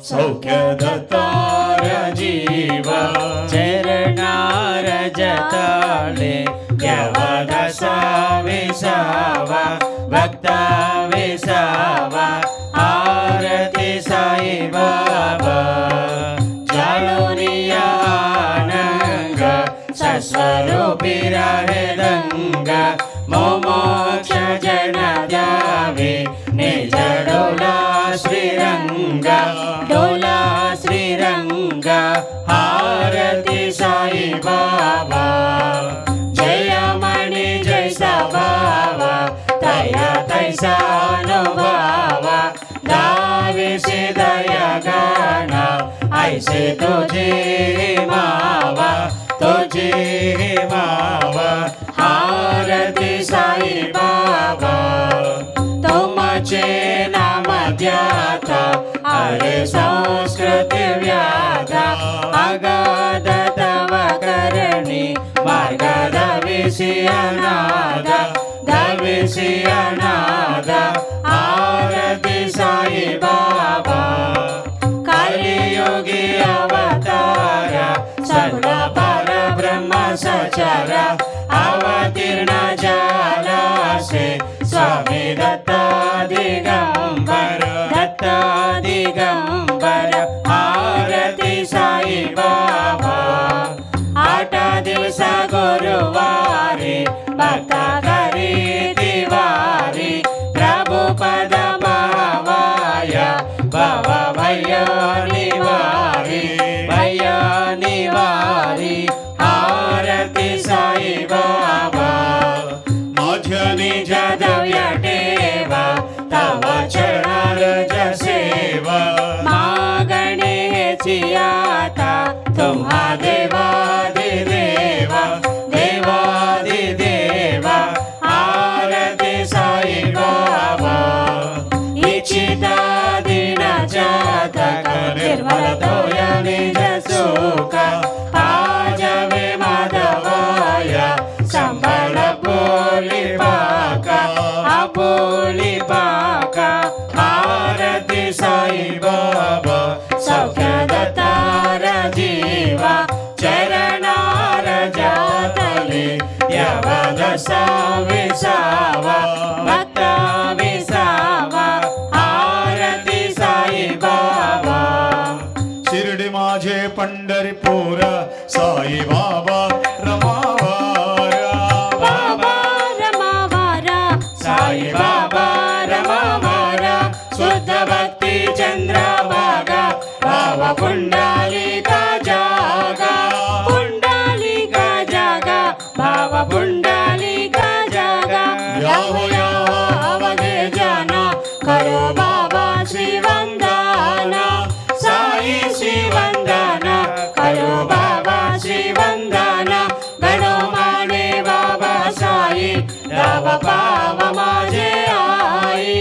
सौख्यदत्तार जीव चरणार जताळे यवदसा विसावा भक्ता विसावा आरती साई बाबा जाळोनिया आनंग सस्वरूपी राहे दंग मोमोक्ष जन द्यावे निज डोला श्रीरंग डोला श्रीरंग आरती साई बाबा जय मणि जय सभावा तया तैसा अनुभवा दाविसी दया गाना ऐसे तुझे मावा आरती साई बाबा तुमचे नाम ध्याता हरे संस्कृती व्याधा अगाध तव करणी मार्ग दविसी अनाथ आरती साई बाबा कलियुगी अवतारा सगुण परब्रह्म सचरा अवतीर्ण झाला से स्वामी दत्ता दिगंबर आरती साई बाबा 8 दिवस गुरुवारी भक्ता करी दिवारी प्रभु पद भावाया बाबा भैया निवारी आरती साई बाबा माझ्या निज दव्य ठेवा तव चरणार जसेवा मागणे हेची आता तुम्हा देवादिदेवा आरती साई बाबा इच्छिता दिन जातक निर्मल तोया निज सुख पाजवे माधवाया संबळ पोली पाका आरती साई बाबा सौख्यदत्तार जीवा चरणार जातले यवदसा विसावा भक्ता विसावा आरती साई बाबा शिर्डी माझे पंढरपूर साई बाबा रमावारा साई बाबा रमावारा शुद्ध भक्ती चंद्रभागा बाबा पुंडलिका जागा बाबा पुंडलिका जागा याहो अवघे जाना करो बाबा श्रीवंदना साई श्रीवंदना करो बाबा श्रीवंदना गणो माने बाबा साई राव पाव माझे आई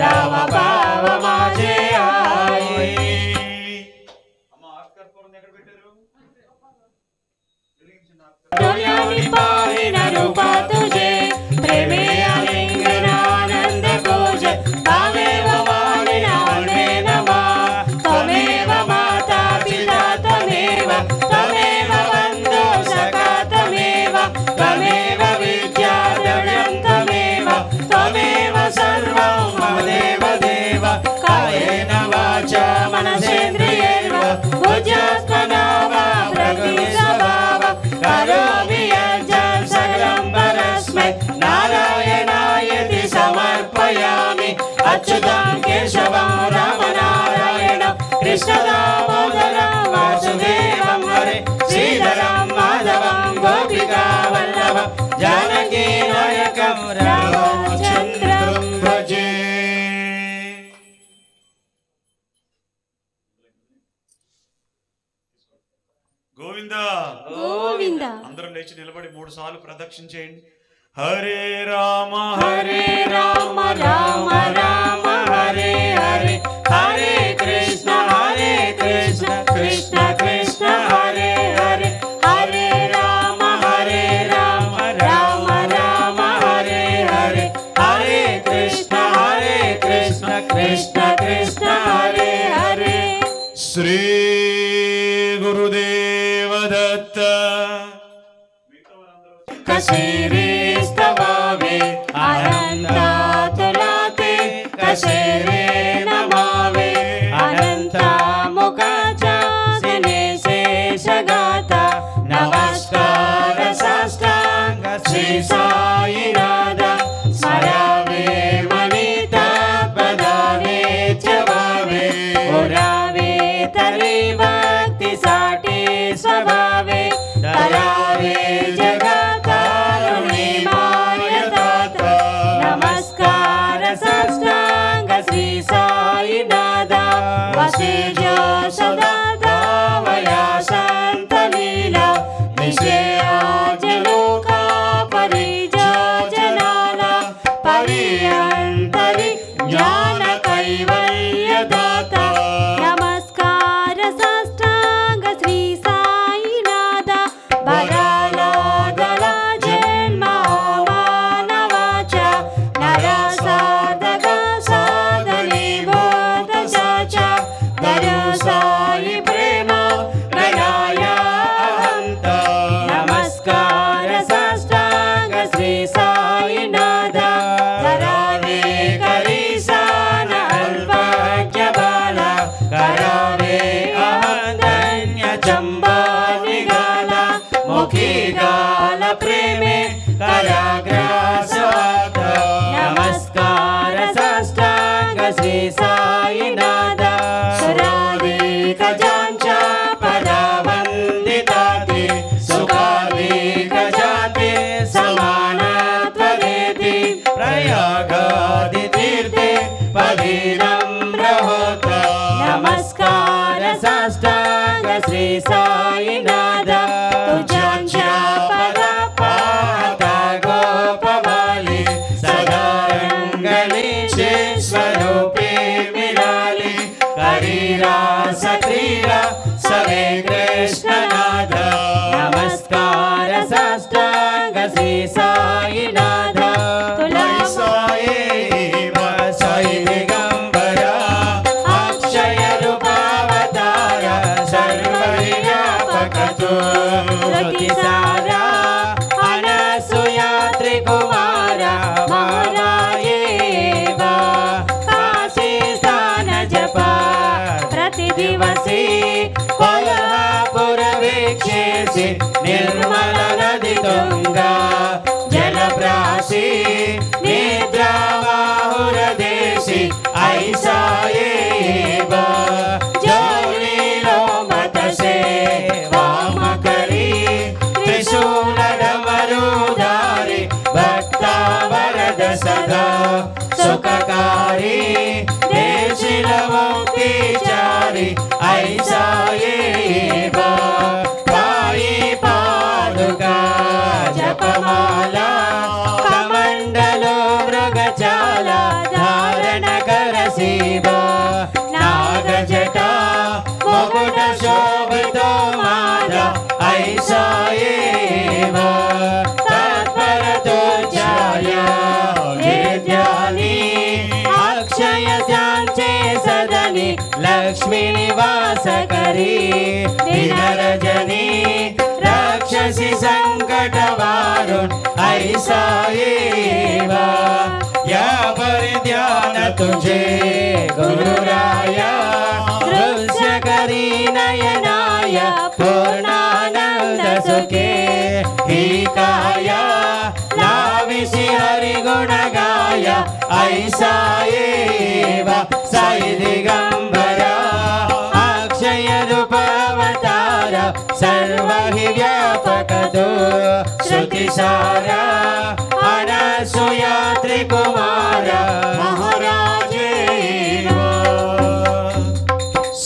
राव पाव माझे आई डोल्यानी पाहिन रूपा तुझे प्रेमे आलिंगन आनंद पूजे तामेव वाणिना वन्दे नमः त्वमेव माता पिता त्वमेव बन्धु सखा त्वमेव विद्या द्रव्यं त्वमेव सर्वं मम देव कायेन वाचा मनसेन्द्रियैर्वा बुद्ध्यात्मना वा प्रकृतिस्वभाव करोमि यज्ञं सकलं परस्मै नारायणायति समर्पयामि अच्युतं केशवं रामनारायणं कृष्णदामोदरं वासुदेवं हरे श्रीधरं माधवं गोपिकावल्लभं जानकीनायकं रामचन्द्रं भजे గోవిందా గోవిందా అందరం లేచి నిలబడి 3 సార్లు ప్రదక్షిణ చేయండి. హరే రామ రామ రామ హరే హరే హరే కృష్ణ కృష్ణ కృష్ణ హరే హరే హరే రామ రామ రామ హరే హరే హరే కృష్ణ కృష్ణ प्रदत्त कशीरीस्तवावे अनंता तुला ते कशेरे नमावे अनंता मुखाच्या सिनेसे शगाता नमस्कार साष्टांग श्री साईनाथा स्मरावे मनिता पदावे चवावे ओरावे तरी भक्तीसाठी स्वभावे तरावे जगतारुणी मायदाता नमस्कार साष्टांग श्री साईनाथा वसे सदा वया शांत लीला निशेलोका परिजनाला परियंतरी ज्ञान कैवल्यदाता नमस्कार साष्टांग श्री साईनाथा बराला गला जन्म मानवाच्या नरा साधका साधने बोधजाच्या दर साई प्रेम गणाया अहंता नमस्कार साष्टांग श्री साईनाथा करावे करीसान अल्पज्ञ बाला करावे अहंतन्य चंबा निघाला मुखी गाल प्रेमे कराग्रासवाता नमस्कार साष्टांग श्री साईनाथा सुराधिक ज्यांच्या पदावंदिताते सुखाधिक जाते समानत्व देते प्रयागादि तीर्थे पवित्रम्र होता नमस्कार साष्टांग श्री साईनाथा तुझ्यांच्या पदा पाहता गोपमाली सदा रंगलीचे स्वरूपे मिळाली करीरा सक्रीरा सवे कृष्णनाथ नमस्कार साष्टांग श्री साईनाथा तुला साई दिगंबरा अक्षय रूपावतारा सर्वव्यापक तू श्रुतिसारा अनसूया त्रिकुमारा महारायेवा काशी स्थान जपा प्रतिदिवसी कोल्हापुर वीक्षेसी निर्मल नदी तुंगा जलप्रासी निद्रावाहुर देशी ऐसा येवा जोनीलो मतसे वाम करी त्रिशूल डमरुधारी भक्ता वरद सदा सुखकारी देशील मुक्तिचारी ऐसा येवा पायी पादुका जपमाला कमंडलो मृगचाला धारण करसीवा नागजटा मुकुट शोभितो माला ऐसा येवा तत्पर तुझ्याया विद्यानी अक्षय ज्यांचे सदनी लक्ष्मी निवास करी दिनरजनी राक्षसी संकट वारुण ऐसा येवा या परिध्यान तुझे गुरुराया दृश्य करी नयनाय पूर्णानंद सुखे ही काया लाविसी हरि गुण गाया ऐसा येवा साई दिगंबरा अक्षय रूपावतारा सर्व हि व्यापक तू श्रुतिसारा अनसूया त्रिकुमारा महाराजेवा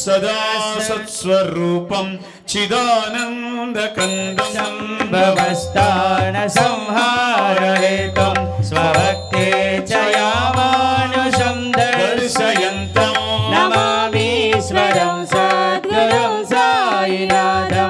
सदा सत्स्वरूपं चिदानन्दकन्दं संभवस्थान संहारहेतं स्वभक्ते च यामानुषं दर्शयन्तं नमामीश्वरं सद्गुरुं साईनाथं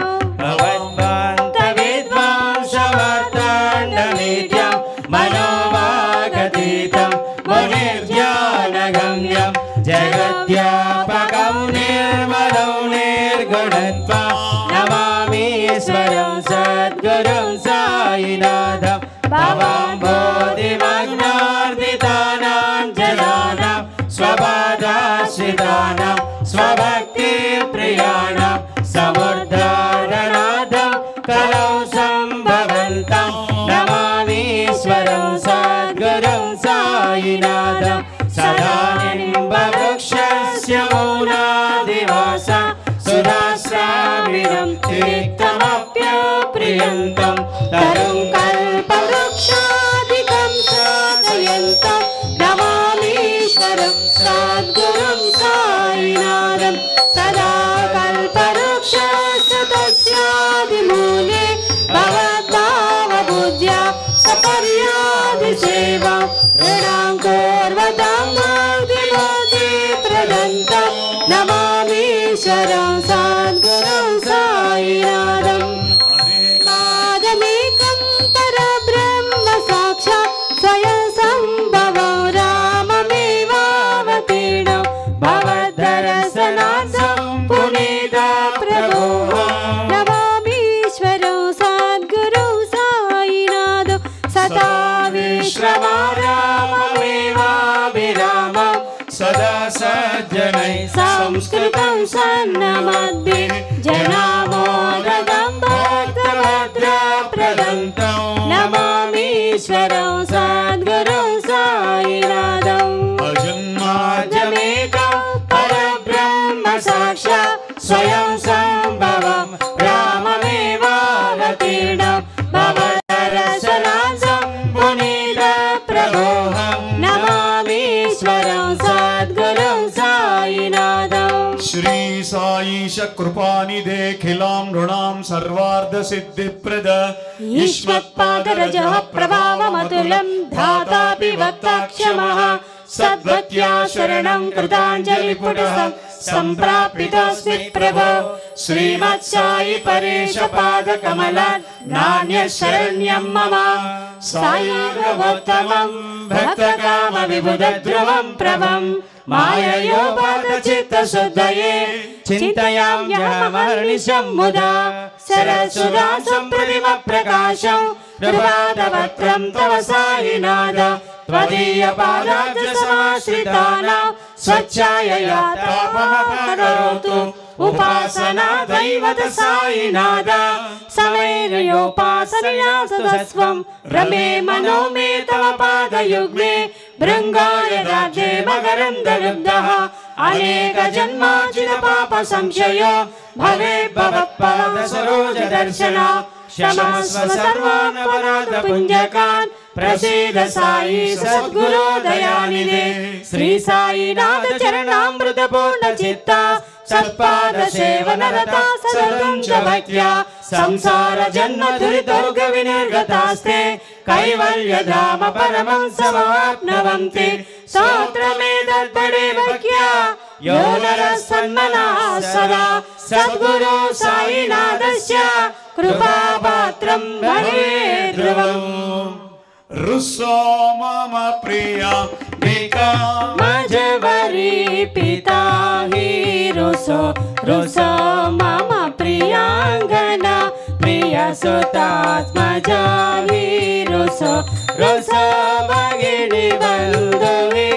भगवद्वान्तविद्वांसवर्ताण्डनित्यं मनोवागतीतं मुनिर्ध्यानगम्यं जगद्व्यापकं निर्मलं निर्गुणत्वं नमामि नमामीश्वरं सद्गुरुं साईनाथं भवां बोधिमग्नार्दितानां जनानां स्वबाधाश्रितानां स्वभक्तिप्रियाणां समुद्धारनाथं कलौ सम्भवन्तं नमामीश्वरं सद्गुरुं साईनाथं सदा निम्बवृक्षस्य मौनादिवासा सुधाश्राविणं तीर्थमप्यप्रियन्तं तरुं कल्पवृक्षादिकं साधयन्तं नमामीश्वरं सद्गुरुं साईनाथं सदा कल्पवृक्षस्य तस्यादिमूले भवद्भावबुद्ध्या सपर्यादिसेवा ऋणां कुर्वतां मुक्तिप्रदन्तं नमामीश्वरं सद्गुरुं साईनाथं नादमेकं परब्रह्म साक्षात् स्वयं सम्भवं राममेवावतीर्णं भवद्दर्शनार्थं पुनीतप्रभोः नमामीश्वरं सद्गुरुं साईनाथं सदा विश्रमाराममेवाभिरामं सदा सज्जनैः संस्कृतं सन्नमद्भिः जनामोदं भक्तभद्रप्रदन्तं नमामीश्वरं सद्गुरुं साईनाथं अजन्माद्यमेकं परब्रह्म साक्षात् स्वयं सम्भवं राममेवावतीर्णं भवदर्शनार्थं पुनीतप्रभोः नमामीश्वरं सद्गुरुं साईनाथं श्री साईश कृपानिधेऽखिलां नृणां सर्वार्धसिद्धिप्रद ईश्वत्पादरजः प्रभावमतुलं धातापि वक्ताक्षमः सद्भक्त्या शरणं कृताञ्जलिपुटं सम्प्रापितोऽस्मि प्रभो श्रीमत्साई परेशपादकमलात् नान्यशरण्यं मम साईर्भवोत्तमं भक्तकामविबुधध्रुवं प्रभं माययोपातचित्तशुद्धये चिन्तयाम्यहमहर्निशं मुदा सरसुधा सम्प्रतिमप्रकाशं प्रभातवक्त्रं तव साईनाथ त्वदीयपादाब्जसमाश्रितानां स्वच्छायया तापमपकरोतु उपासना दैवत साईनाथ समैर्योपासनया सदस्वं रमे मनो मे तव पादयुग्मे भृङ्गाय राज्ये मकरन्दलुब्धः अनेक जन्मार्जित पाप संशयो भवे भवत्पाद सरोज दर्शना क्षमस्व सर्वान् अपराधपुञ्जकान् प्रसीद साई सद्गुरो दयानिधे श्री साईनाथ चरणामृत पूर्ण चित्ता सत्पाद सेवनरता सदर्गं च भक्त्या संसार जन्म दुरितौघ विनिर्गतास्ते कैवल्यधाम परमं समाप्नुवन्ति स्तोत्रमेतत्पठे भक्त्या यो नरः सन्मनः सदा सद्गुरो साईनाथस्य कृपापात्रं भवेत् ध्रुवम् रुसो मम प्रिया मजवरी पिता हि रुसो रुसो मम प्रियांगना प्रियसुतात्मजा हि रुसो रुसो भगिनी बन्धुवि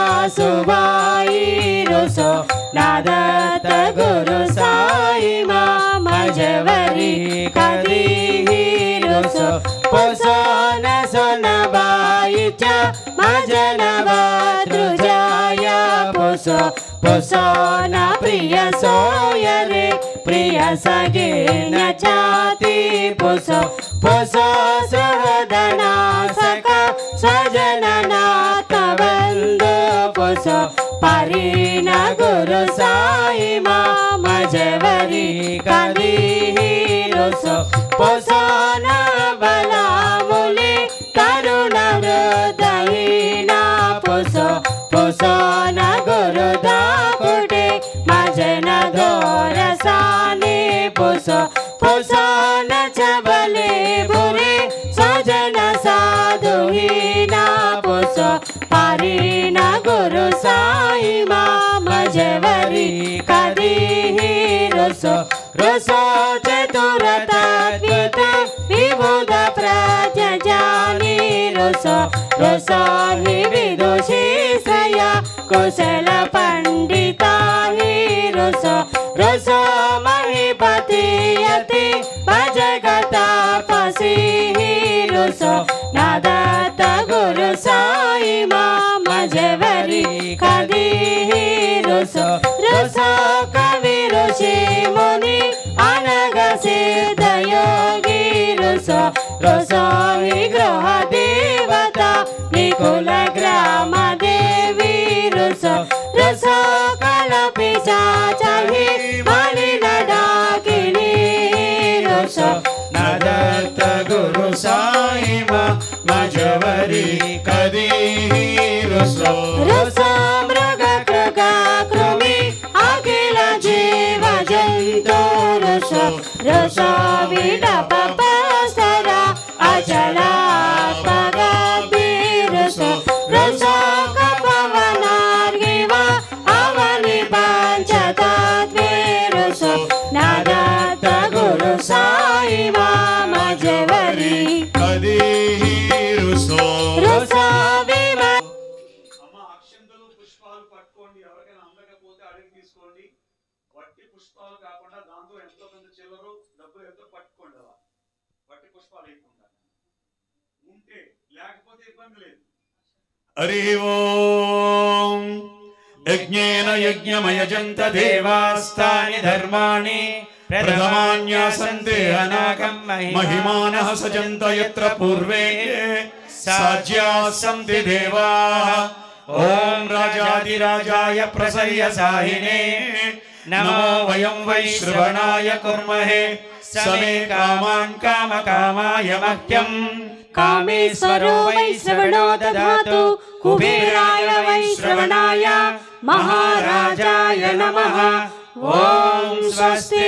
स्वसुरसासुबाई रुसो नादत्त गुरु साई मजवरी कदी हि रुसो पोसोन सोनबाई च मजनवाद्रुजाय पोसो पोसोन प्रिय सोयरे प्रिय सगेन चाति पोसो पोसो सुहृदना सखा स्वजननाथ बन्धु पोसो परिण गुरु साई मजवरी कदी रुसो पोसोन बलामुले तरुण हृदयीना पोसो पोसोन गुरुदा कुटे मजन धोरसाने पोसो पोसोन चबले बुरे सजन साधुहीना पोसो परिण गुरु साई मजवरी कदी रुसो रसो चतुरतात्विक विबुध प्रज्ञानी रसो रसो हि विदुषी श्रया कुशल पंडिता हि रसो रसो महीपति यति भजगता पसी हि रसो नादत्त गुरु साई माम जवरी कदी हि रसो रसो कवि ऋषि मुनि अनग सिद्ध योगी रसो रसो हि ग्रह देवता निकुल ग्राम देवी रसो रसो कलपि चाचहि मलिन डाकिनी रसो नादत्त गुरु साई मजवरी कदी रसो रसो मृग कृग कृमि अखिल जीव जंतु रसो रसो विडप पसरा अचला पगति रसो रसो कपवनार्गिव अवनि पंचतत्वे रसो नादत्त गुरु साई माम जवरी कदी रसो रसो అమ్మ అక్షంతలు పుష్పాలు పట్టుకోండి. ఎవరికైనా అందకపోతే అడిగి తీసుకోండి. వట్టి పుష్పాలు కాకుండా దాంతో ఎంతో కొంత చిల్లరు డబ్బులు ఎంతో పట్టుకోండి. అలా వట్టి పుష్పాలు వేయకుండా ఉంటే, లేకపోతే ఇబ్బంది లేదు. హరి ఓం యజ్ఞేన యజ్ఞమయజంత దేవాస్తాని ధర్మాణి ప్రథమాన్యాసంతే అనాకం మహిమానః సజంత యత్ర పూర్వే సాజ్యాసంతి దేవాః. ఓం రాజాదిరాజాయ ప్రసయ్యసాహినే నమో వయం వై శ్రవణాయ కుర్మహే సమే కామాన్ కామకామాయ మహ్యం. कामेश्वरो वै श्रवणो दधातु कुबेराय वै श्रवणाय महाराजाय नमः। ओम स्वस्ति।